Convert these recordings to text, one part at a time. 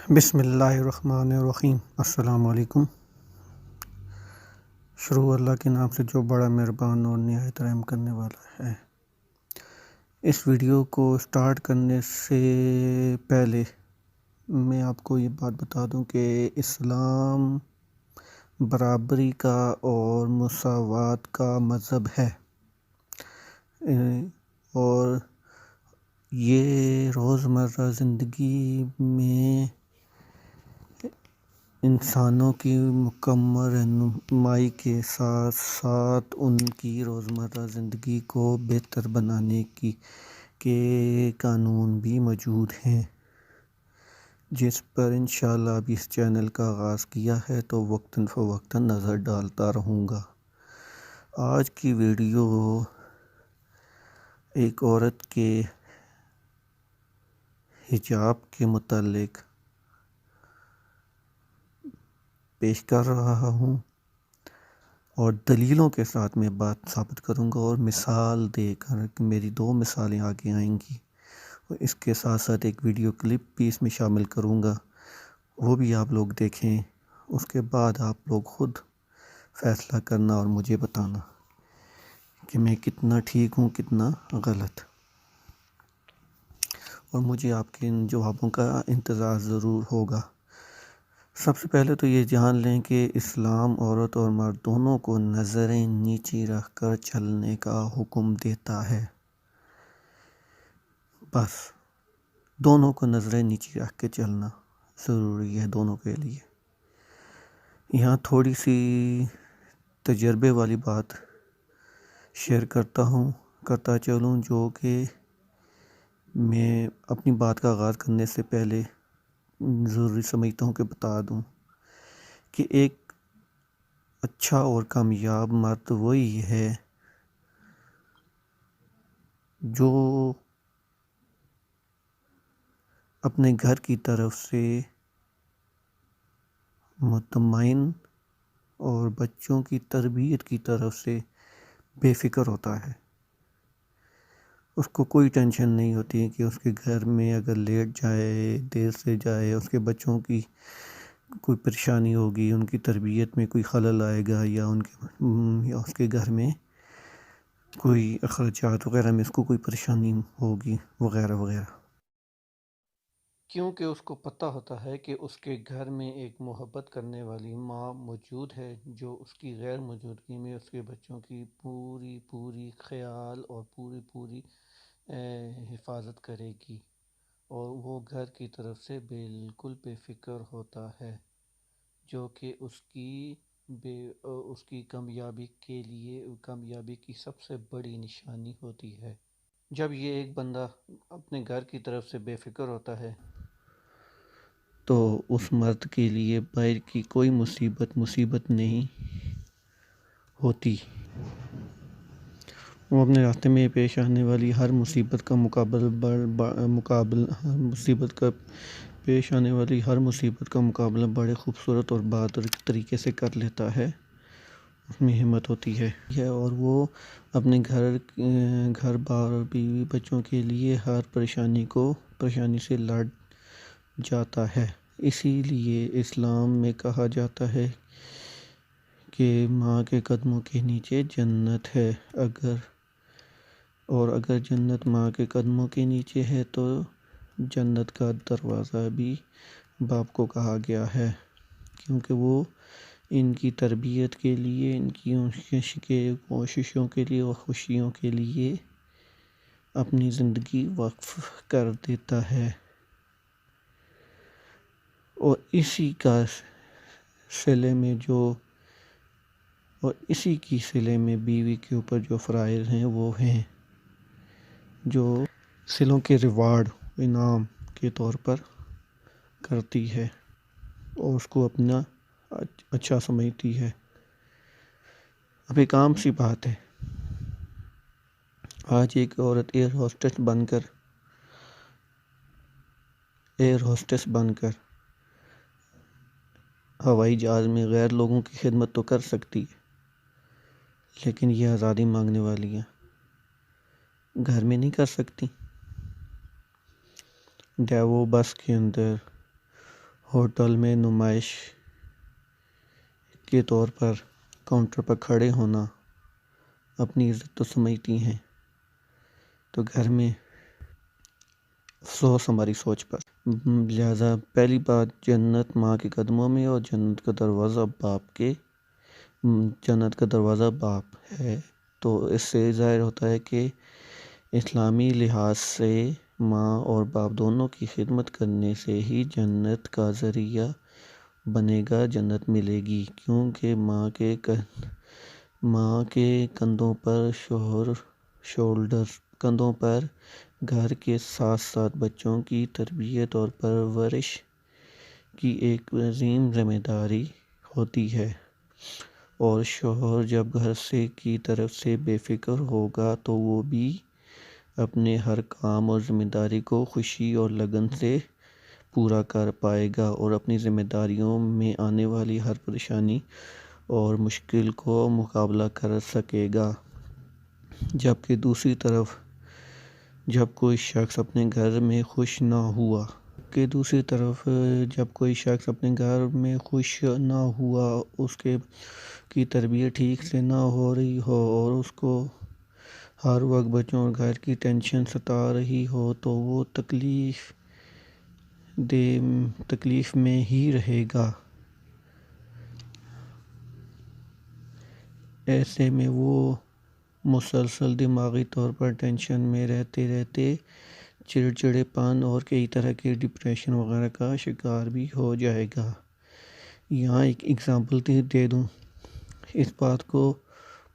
بسم اللہ الرحمن الرحیم۔ السلام علیکم۔ شروع اللہ کے نام سے جو بڑا مہربان اور نہایت رحم کرنے والا ہے۔ اس ویڈیو کو سٹارٹ کرنے سے پہلے میں آپ کو یہ بات بتا دوں کہ اسلام برابری کا اور مساوات کا مذہب ہے، اور یہ روزمرہ زندگی میں انسانوں کی مکمل رہنمائی کے ساتھ ساتھ ان کی روزمرہ زندگی کو بہتر بنانے کے قانون بھی موجود ہیں، جس پر انشاءاللہ ابھی اس چینل کا آغاز کیا ہے تو وقتاً فوقتاً نظر ڈالتا رہوں گا۔ آج کی ویڈیو ایک عورت کے حجاب کے متعلق پیش کر رہا ہوں، اور دلیلوں کے ساتھ میں بات ثابت کروں گا اور مثال دے کر میری 2 مثالیں آگے آئیں گی، اور اس کے ساتھ ساتھ ایک ویڈیو کلپ بھی اس میں شامل کروں گا، وہ بھی آپ لوگ دیکھیں۔ اس کے بعد آپ لوگ خود فیصلہ کرنا اور مجھے بتانا کہ میں کتنا ٹھیک ہوں کتنا غلط، اور مجھے آپ کے ان جوابوں کا انتظار ضرور ہوگا۔ سب سے پہلے تو یہ جان لیں کہ اسلام عورت اور مرد دونوں کو نظریں نیچی رکھ کر چلنے کا حکم دیتا ہے۔ بس دونوں کو نظریں نیچی رکھ کے چلنا ضروری ہے دونوں کے لیے۔ یہاں تھوڑی سی تجربے والی بات شیئر کرتا چلوں، جو کہ میں اپنی بات کا آغاز کرنے سے پہلے ضروری سمجھتا ہوں کہ بتا دوں کہ ایک اچھا اور کامیاب مرد وہی ہے جو اپنے گھر کی طرف سے مطمئن اور بچوں کی تربیت کی طرف سے بے فکر ہوتا ہے۔ اس کو کوئی ٹینشن نہیں ہوتی کہ اس کے گھر میں اگر لیٹ جائے، دیر سے جائے، اس کے بچوں کی کوئی پریشانی ہوگی، ان کی تربیت میں کوئی خلل آئے گا، یا اس کے گھر میں کوئی اخراجات وغیرہ میں اس کو کوئی پریشانی ہوگی وغیرہ وغیرہ، کیونکہ اس کو پتہ ہوتا ہے کہ اس کے گھر میں ایک محبت کرنے والی ماں موجود ہے جو اس کی غیر موجودگی میں اس کے بچوں کی پوری خیال اور پوری حفاظت کرے گی، اور وہ گھر کی طرف سے بالکل بے فکر ہوتا ہے، جو کہ اس کی کامیابی کی سب سے بڑی نشانی ہوتی ہے۔ جب یہ ایک بندہ اپنے گھر کی طرف سے بے فکر ہوتا ہے تو اس مرد کے لیے باہر کی کوئی مصیبت نہیں ہوتی۔ وہ اپنے راستے میں پیش آنے والی ہر مصیبت کا مقابلہ بڑے خوبصورت اور بہادر طریقے سے کر لیتا ہے، اس میں ہمت ہوتی ہے، اور وہ اپنے گھر بار اور بیوی بچوں کے لیے ہر پریشانی سے لڑ جاتا ہے۔ اسی لیے اسلام میں کہا جاتا ہے کہ ماں کے قدموں کے نیچے جنت ہے، اگر جنت ماں کے قدموں کے نیچے ہے تو جنت کا دروازہ بھی باپ کو کہا گیا ہے، کیونکہ وہ ان کی تربیت کے لیے، ان کی کوششوں کے لیے اور خوشیوں کے لیے اپنی زندگی وقف کر دیتا ہے، اور اسی کی صلے میں بیوی کے اوپر جو فرائض ہیں وہ ہیں جو صلوں کے ریوارڈ انعام کے طور پر کرتی ہے اور اس کو اپنا اچھا سمجھتی ہے۔ اب ایک عام سی بات ہے، آج ایک عورت ایئر ہوسٹس بن کر ہوائی جہاز میں غیر لوگوں کی خدمت تو کر سکتی ہے، لیکن یہ آزادی مانگنے والیاں گھر میں نہیں کر سکتی۔ وہ بس کے اندر ہوٹل میں نمائش کے طور پر کاؤنٹر پر کھڑے ہونا اپنی عزت تو سمجھتی ہیں، تو گھر میں افسوس ہماری سوچ پر۔ لہذا پہلی بات، جنت ماں کے قدموں میں، اور جنت کا دروازہ باپ ہے۔ تو اس سے ظاہر ہوتا ہے کہ اسلامی لحاظ سے ماں اور باپ دونوں کی خدمت کرنے سے ہی جنت کا ذریعہ بنے گا، جنت ملے گی، کیونکہ ماں کے کندھوں پر گھر کے ساتھ ساتھ بچوں کی تربیت اور پرورش کی ایک عظیم ذمہ داری ہوتی ہے، اور شوہر جب گھر کی طرف سے بے فکر ہوگا تو وہ بھی اپنے ہر کام اور ذمہ داری کو خوشی اور لگن سے پورا کر پائے گا، اور اپنی ذمہ داریوں میں آنے والی ہر پریشانی اور مشکل کو مقابلہ کر سکے گا۔ جبکہ دوسری طرف جب کوئی شخص اپنے گھر میں خوش نہ ہوا، اس کی تربیت ٹھیک سے نہ ہو رہی ہو، اور اس کو ہر وقت بچوں اور گھر کی ٹینشن ستا رہی ہو، تو وہ تکلیف میں ہی رہے گا۔ ایسے میں وہ مسلسل دماغی طور پر ٹینشن میں رہتے چڑچڑے پن اور کئی طرح کے ڈپریشن وغیرہ کا شکار بھی ہو جائے گا۔ یہاں ایک ایگزامپل دے دوں، اس بات کو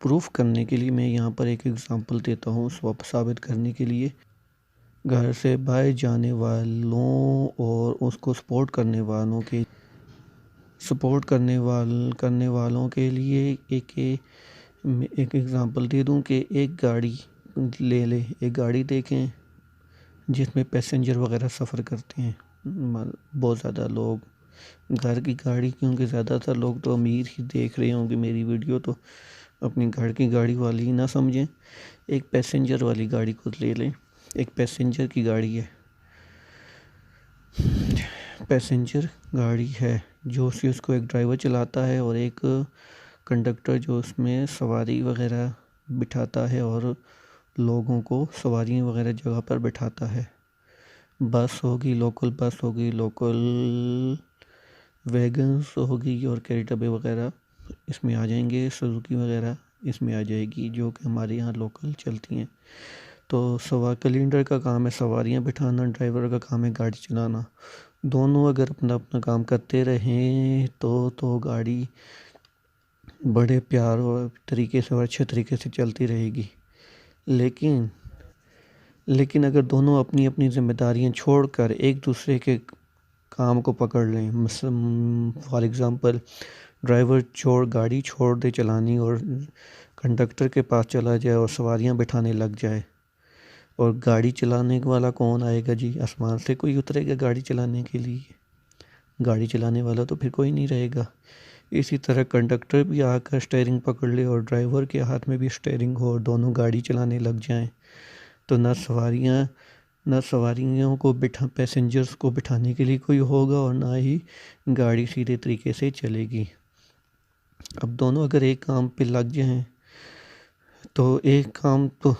پروف کرنے کے لیے میں یہاں پر ایک ایگزامپل دیتا ہوں، ثابت کرنے کے لیے۔ گھر سے باہر جانے والوں اور اس کو سپورٹ کرنے والوں کے لیے ایک ایگزامپل دے دوں کہ ایک گاڑی لے لیں، ایک گاڑی دیکھیں جس میں پیسنجر وغیرہ سفر کرتے ہیں، بہت زیادہ لوگ۔ گھر کی گاڑی، کیونکہ زیادہ تر لوگ تو امیر ہی دیکھ رہے ہوں گے میری ویڈیو، تو اپنی گھر کی گاڑی والی ہی نہ سمجھیں، ایک پیسنجر والی گاڑی کو لے لیں۔ ایک پیسنجر کی گاڑی ہے جو اس کو ایک ڈرائیور چلاتا ہے، اور ایک کنڈکٹر جو اس میں سواری وغیرہ بٹھاتا ہے اور لوگوں کو سواریاں وغیرہ جگہ پر بٹھاتا ہے۔ بس ہوگی، لوکل بس ہوگی، لوکل ویگنز ہوگی، اور کئی ڈبے وغیرہ اس میں آ جائیں گے، سزوکی وغیرہ اس میں آ جائے گی جو کہ ہمارے یہاں لوکل چلتی ہیں۔ تو کلینڈر کا کام ہے سواریاں بٹھانا، ڈرائیور کا کام ہے گاڑی چلانا۔ دونوں اگر اپنا کام کرتے رہیں تو گاڑی بڑے پیار اور طریقے سے اور اچھے طریقے سے چلتی رہے گی۔ لیکن اگر دونوں اپنی ذمہ داریاں چھوڑ کر ایک دوسرے کے کام کو پکڑ لیں، فار ایگزامپل ڈرائیور گاڑی چھوڑ دے چلانی اور کنڈکٹر کے پاس چلا جائے اور سواریاں بٹھانے لگ جائے، اور گاڑی چلانے والا کون آئے گا جی؟ آسمان سے کوئی اترے گا گاڑی چلانے کے لیے؟ گاڑی چلانے والا تو پھر کوئی نہیں رہے گا۔ اسی طرح کنڈکٹر بھی آ کر اسٹیئرنگ پکڑ لے اور ڈرائیور کے ہاتھ میں بھی اسٹیئرنگ ہو، اور دونوں گاڑی چلانے لگ جائیں، تو نہ سواریوں کو پیسنجرز کو بٹھانے کے لیے کوئی ہوگا، اور نہ ہی گاڑی سیدھے طریقے سے چلے گی۔ اب دونوں اگر ایک کام پہ لگ جائیں تو ایک کام تو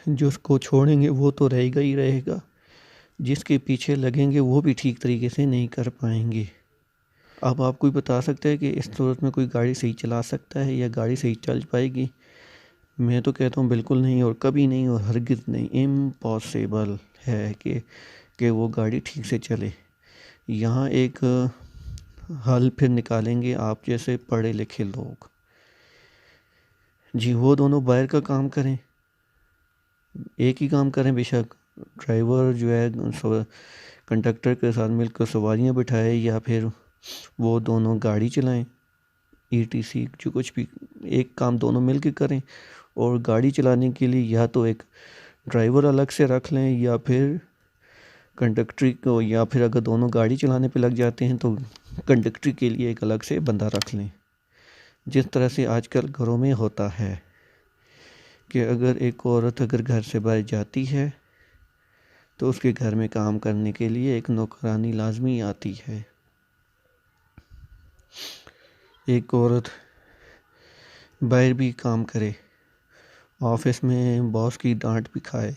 جو اس کو چھوڑیں گے وہ تو رہے گا، جس کے پیچھے لگیں گے وہ بھی ٹھیک طریقے سے نہیں کر پائیں گے۔ اب آپ کوئی بتا سکتے ہیں کہ اس صورت میں کوئی گاڑی صحیح چلا سکتا ہے یا گاڑی صحیح چل پائے گی؟ میں تو کہتا ہوں بالکل نہیں، اور کبھی نہیں، اور ہرگز نہیں، امپاسبل ہے کہ وہ گاڑی ٹھیک سے چلے۔ یہاں ایک حل پھر نکالیں گے آپ جیسے پڑھے لکھے لوگ، جی وہ دونوں باہر کا کام کریں، ایک ہی کام کریں، بے شک ڈرائیور جو ہے کنڈکٹر کے ساتھ مل کر سواریاں بٹھائے، یا پھر وہ دونوں گاڑی چلائیں، ETC جو کچھ بھی، ایک کام دونوں مل کے کریں، اور گاڑی چلانے کے لیے یا تو ایک ڈرائیور الگ سے رکھ لیں، یا پھر کنڈکٹری کو، یا پھر اگر دونوں گاڑی چلانے پہ لگ جاتے ہیں تو کنڈکٹری کے لیے ایک الگ سے بندہ رکھ لیں، جس طرح سے آج کل گھروں میں ہوتا ہے کہ اگر ایک عورت اگر گھر سے باہر جاتی ہے تو اس کے گھر میں کام کرنے کے لیے ایک نوکرانی لازمی آتی ہے۔ ایک عورت باہر بھی کام کرے، آفس میں باس کی ڈانٹ بھی کھائے،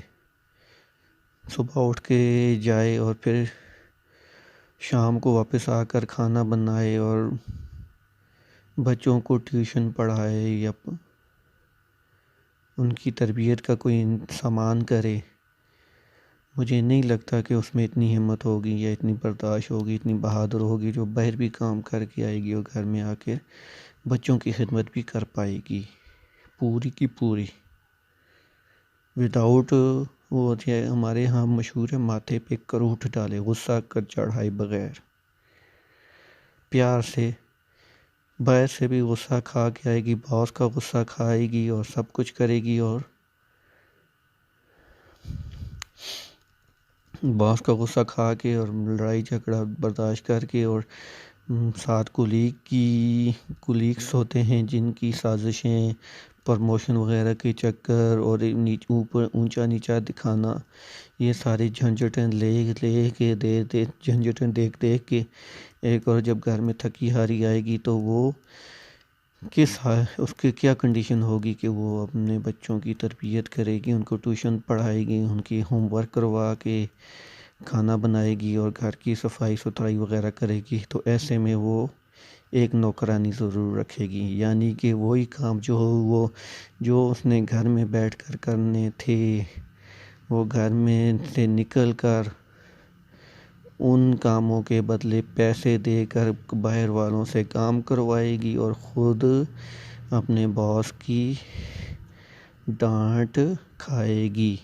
صبح اٹھ کے جائے اور پھر شام کو واپس آ کر کھانا بنائے اور بچوں کو ٹیوشن پڑھائے یا ان کی تربیت کا کوئی سامان کرے، مجھے نہیں لگتا کہ اس میں اتنی ہمت ہوگی یا اتنی برداشت ہوگی، اتنی بہادر ہوگی جو باہر بھی کام کر کے آئے گی اور گھر میں آ کے بچوں کی خدمت بھی کر پائے گی پوری کی پوری، وداؤٹ وہ ہمارے ہاں مشہور ہے ماتھے پہ کروٹ ڈالے، غصہ کر چڑھائے بغیر، پیار سے باہر سے بھی غصہ کھا کے آئے گی، باس کا غصہ کھائے گی اور سب کچھ کرے گی، اور باس کا غصہ کھا کے اور لڑائی جھگڑا برداشت کر کے، اور ساتھ کولیگس ہوتے ہیں جن کی سازشیں، پروموشن وغیرہ کے چکر اور اوپر اونچا نیچا دکھانا، یہ ساری جھنجھٹیں جھنجھٹیں دیکھ کے ایک اور جب گھر میں تھکی ہاری آئے گی تو وہ اس کی کیا کنڈیشن ہوگی کہ وہ اپنے بچوں کی تربیت کرے گی، ان کو ٹیوشن پڑھائے گی، ان کی ہوم ورک کروا کے کھانا بنائے گی اور گھر کی صفائی ستھرائی وغیرہ کرے گی، تو ایسے میں وہ ایک نوکرانی ضرور رکھے گی، یعنی کہ وہی کام جو اس نے گھر میں بیٹھ کر کرنے تھے وہ گھر میں سے نکل کر ان کاموں کے بدلے پیسے دے کر باہر والوں سے کام کروائے گی اور خود اپنے باس کی ڈانٹ کھائے گی۔